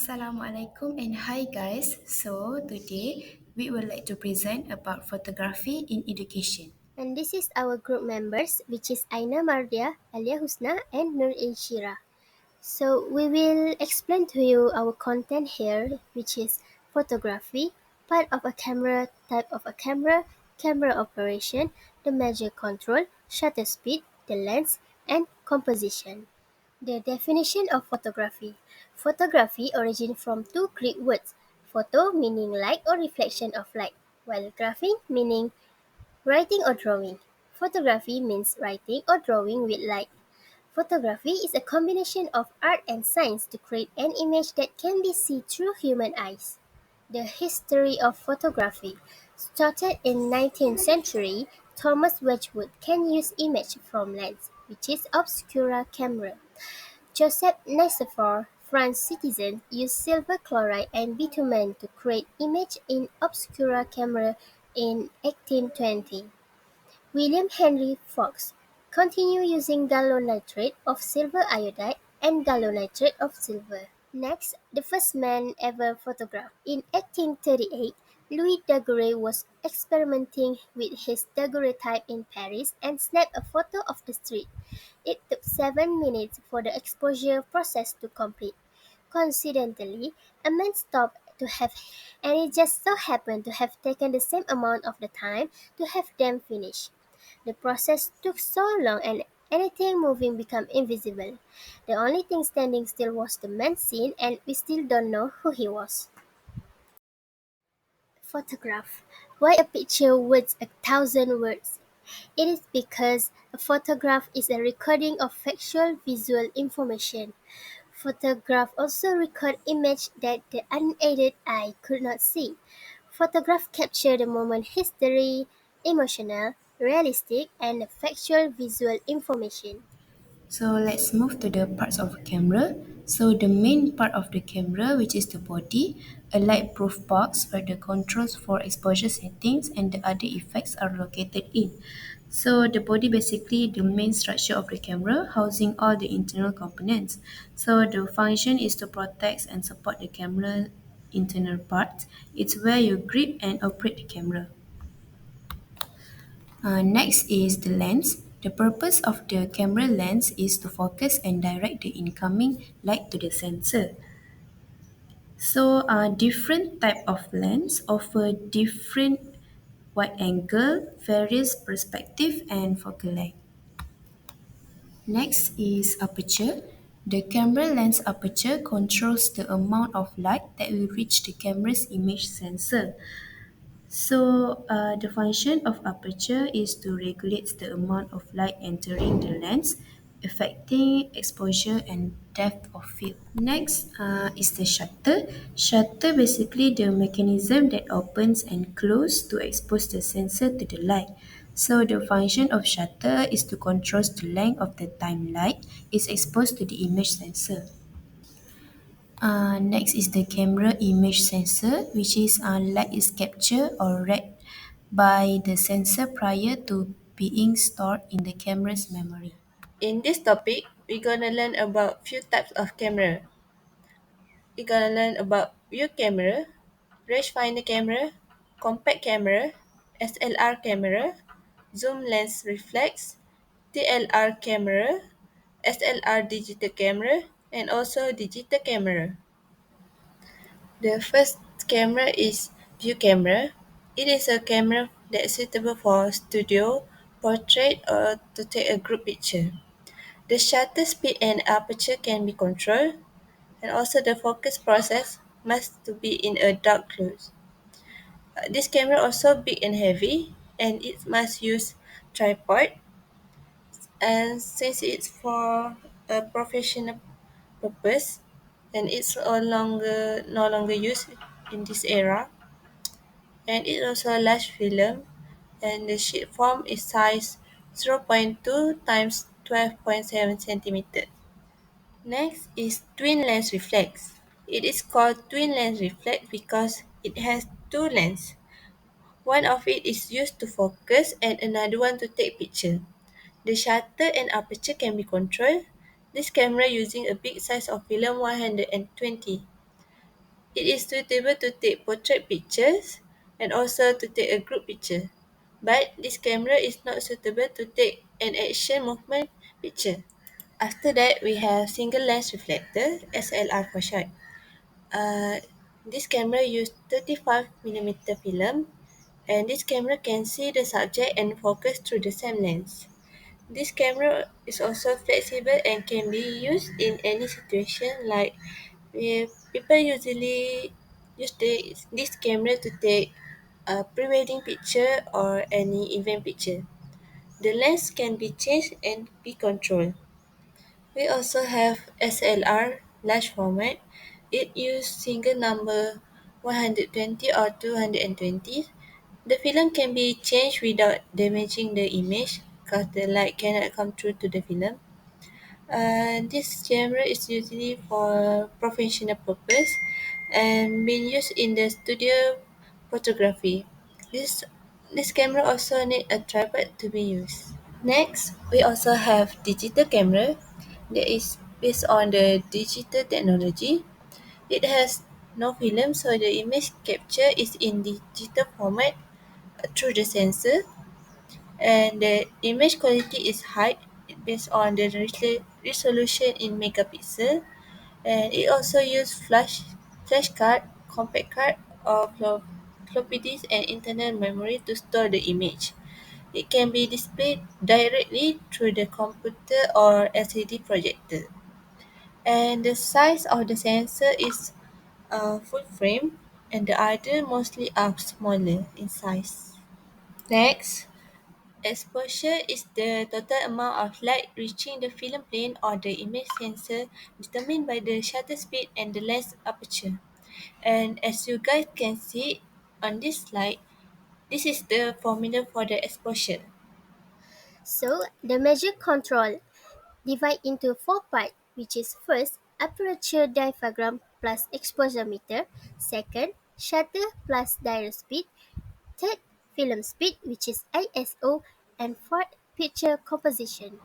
Assalamualaikum and hi guys. So today we would like to present about photography in education. And this is our group members, which is Aina Mardia, Alia Husna, and Nur Inshira. So we will explain to you our content here, which is photography, part of a camera, type of a camera, camera operation, the major control, shutter speed, the lens, and composition. The definition of photography. Photography originates from two Greek words, photo meaning light or reflection of light, while graphy meaning writing or drawing. Photography means writing or drawing with light. Photography is a combination of art and science to create an image that can be seen through human eyes. The history of photography started in 19th century. Thomas Wedgwood can use image from lens, which is obscura camera. Joseph Nicephore, French citizen, used silver chloride and bitumen to create image in obscura camera in 1820. William Henry Fox continued using gallonitrate of silver iodide and gallonitrate of silver. Next, the first man ever photographed. In 1838, Louis Daguerre was experimenting with his daguerreotype in Paris and snapped a photo of the street. It took 7 minutes for the exposure process to complete. Coincidentally, a man stopped to have and it just so happened to have taken the same amount of the time to have them finished. The process took so long and anything moving became invisible. The only thing standing still was the man seen and we still don't know who he was. Photograph. Why a picture worth a thousand words? It is because a photograph is a recording of factual visual information. Photograph also record image that the unaided eye could not see. Photograph capture the moment history, emotional, realistic, and factual visual information. So let's move to the parts of a camera. So the main part of the camera, which is the body, a light-proof box where the controls for exposure settings and the other effects are located in. So the body basically the main structure of the camera, housing all the internal components. So the function is to protect and support the camera internal parts. It's where you grip and operate the camera. Next is the lens. The purpose of the camera lens is to focus and direct the incoming light to the sensor. So, different type of lens offer different wide angle, various perspective, and focal length. Next is aperture. The camera lens aperture controls the amount of light that will reach the camera's image sensor. So, the function of aperture is to regulate the amount of light entering the lens, affecting exposure and depth of field. Next is the shutter. Shutter basically the mechanism that opens and closes to expose the sensor to the light. So the function of shutter is to control the length of the time light is exposed to the image sensor. Next is the camera image sensor, which is light is captured or read by the sensor prior to being stored in the camera's memory. In this topic, we're gonna learn about few types of camera. We're gonna learn about view camera, rangefinder camera, compact camera, SLR camera, zoom lens reflex, TLR camera, SLR digital camera, and also digital camera. The first camera is view camera. It is a camera that is suitable for studio, portrait, or to take a group picture. The shutter speed and aperture can be controlled, and also the focus process must to be in a dark close. This camera also big and heavy, and it must use tripod. And since it's for a professional purpose, and it's no longer used in this era, and it also a large film, and the sheet form is size 0.2 times 12.7 centimeter. Next is twin lens reflex. It is called twin lens reflex because it has two lenses. One of it is used to focus and another one to take picture. The shutter and aperture can be controlled. This camera using a big size of film 120. It is suitable to take portrait pictures and also to take a group picture. But this camera is not suitable to take an action movement picture. After that, we have single lens reflector, SLR for short. Uh, this camera uses 35mm film, and this camera can see the subject and focus through the same lens. This camera is also flexible and can be used in any situation, like people usually use this camera to take a pre-wedding picture or any event picture. The lens can be changed and be controlled. We also have SLR large format. It uses single number 120 or 220. The film can be changed without damaging the image because the light cannot come through to the film. This camera is usually for professional purpose and being used in the studio photography. This this camera also need a tripod to be used. Next, we also have digital camera that is based on the digital technology. It has no film, so the image capture is in digital format through the sensor, and the image quality is high based on the resolution in megapixel, and it also use flash card, compact card, or floppy disk and internal memory to store the image. It can be displayed directly through the computer or LCD projector. And the size of the sensor is full frame, and the other mostly are smaller in size. Next, exposure is the total amount of light reaching the film plane or the image sensor determined by the shutter speed and the lens aperture. And as you guys can see on this slide, this is the formula for the exposure. So the measure control divide into four parts, which is first aperture diaphragm plus exposure meter, second shutter plus dial speed, third film speed, which is ISO, and fourth picture composition.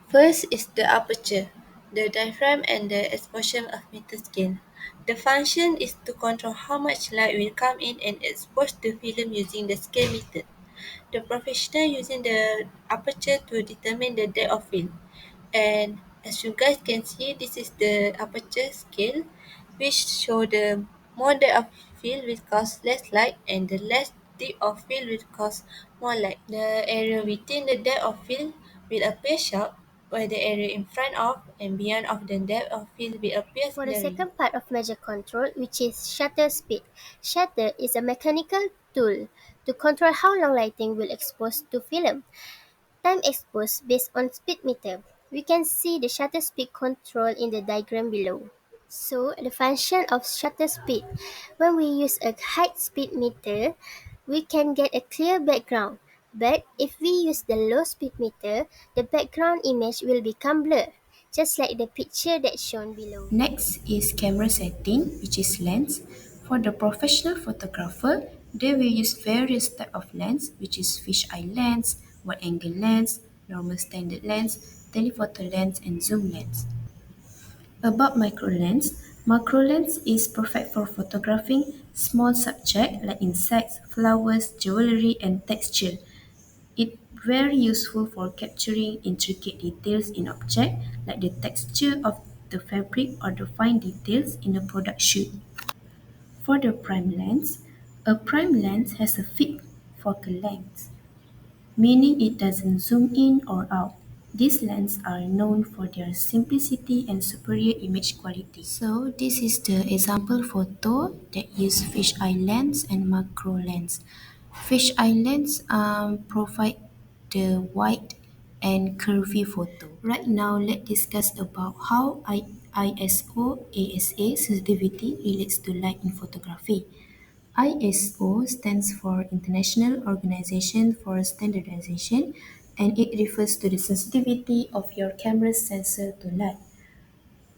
First is the aperture, the diaphragm and the exposure of meter scale. The function is to control how much light will come in and expose the film using the scale method. The professional using the aperture to determine the depth of field. And as you guys can see, this is the aperture scale, which show the more depth of field will cause less light and the less depth of field will cause more light. The area within the depth of field will appear sharp, while the area in front of and beyond of the depth of field will appear For the blurry. second part of measure control, which is shutter speed, shutter is a mechanical tool to control how long lighting will expose to film. Time exposed based on speed meter. We can see the shutter speed control in the diagram below. So the function of shutter speed. When we use a high speed meter, we can get a clear background. But if we use the low speed meter, the background image will become blurred, just like the picture that's shown below. Next is camera setting, which is lens. For the professional photographer, they will use various type of lens, which is fisheye lens, wide angle lens, normal standard lens, telephoto lens, and zoom lens. About macro lens is perfect for photographing small subjects like insects, flowers, jewelry, and texture. It very useful for capturing intricate details in object like the texture of the fabric or the fine details in a product shoot. For the prime lens, a prime lens has a fixed focal length, meaning it doesn't zoom in or out. These lenses are known for their simplicity and superior image quality. So this is the example photo that use fisheye lens and macro lens. Fisheye lens provide the wide and curvy photo. Right now, let's discuss about how ISO ASA sensitivity relates to light in photography. ISO stands for International Organization for Standardization, and it refers to the sensitivity of your camera's sensor to light,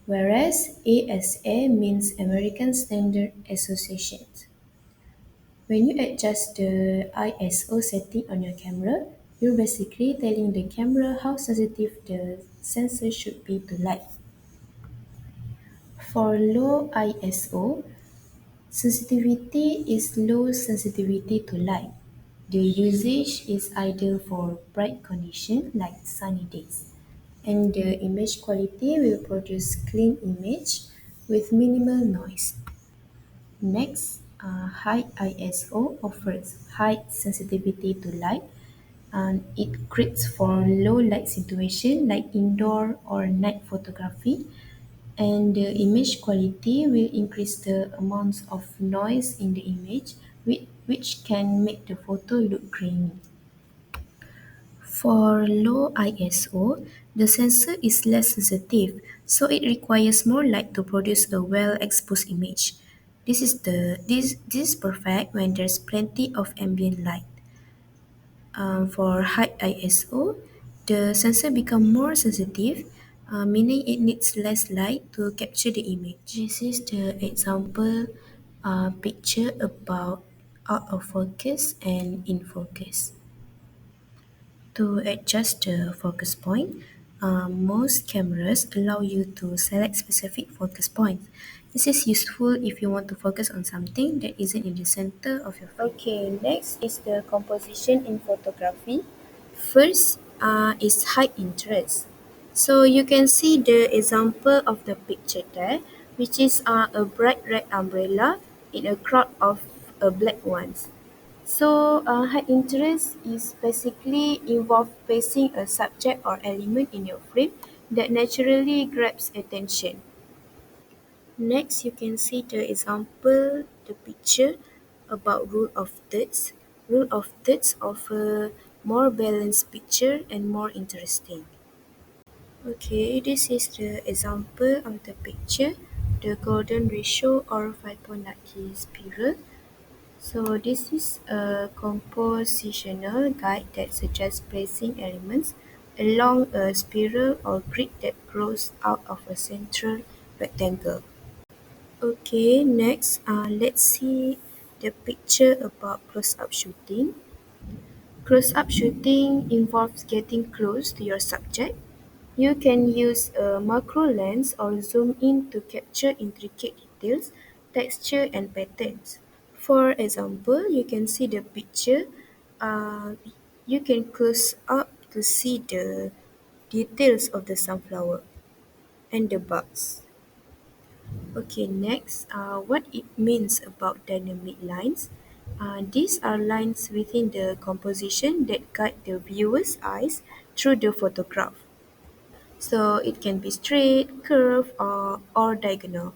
whereas ASA means American Standard Association. When you adjust the ISO setting on your camera, you're basically telling the camera how sensitive the sensor should be to light. For low ISO, Sensitivity is low sensitivity to light. The usage is ideal for bright conditions like sunny days, and the image quality will produce clean image with minimal noise. Next, high ISO offers high sensitivity to light, and it creates for low light situation like indoor or night photography, and the image quality will increase the amounts of noise in the image which can make the photo look grainy. For low ISO, the sensor is less sensitive, so it requires more light to produce a well-exposed image. This is perfect when there's plenty of ambient light. For high ISO, the sensor becomes more sensitive, meaning it needs less light to capture the image. This is the example picture about out of focus and in focus. To adjust the focus point, most cameras allow you to select specific focus points. This is useful if you want to focus on something that isn't in the center of your frame. Okay, next is the composition in photography. First is high interest. So you can see the example of the picture there, which is a bright red umbrella in a crowd of black ones. So, high interest is basically involve placing a subject or element in your frame that naturally grabs attention. Next, you can see the example, the picture about rule of thirds. Rule of thirds offer more balanced picture and more interesting. Okay, this is the example of the picture, the golden ratio or Fibonacci spiral. So this is a compositional guide that suggests placing elements along a spiral or grid that grows out of a central rectangle. Okay, next, let's see the picture about close-up shooting. Close-up shooting involves getting close to your subject. You can use a macro lens or zoom in to capture intricate details, texture, and patterns. For example, you can see the picture. Uh, you can close up to see the details of the sunflower and the bugs. Okay, next, what it means about dynamic lines. These are lines within the composition that guide the viewer's eyes through the photograph. So it can be straight, curved, or diagonal.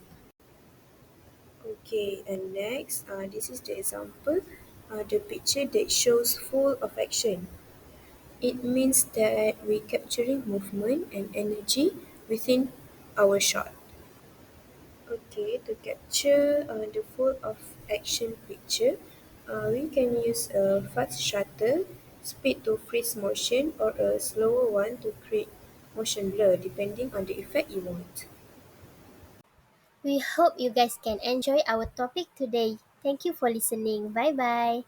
Okay, and next, this is the example, the picture that shows full of action. It means that we're capturing movement and energy within our shot. Okay, to capture the full of action picture, we can use a fast shutter, speed to freeze motion, or a slower one to create motion blur, depending on the effect you want. We hope you guys can enjoy our topic today. Thank you for listening. Bye bye.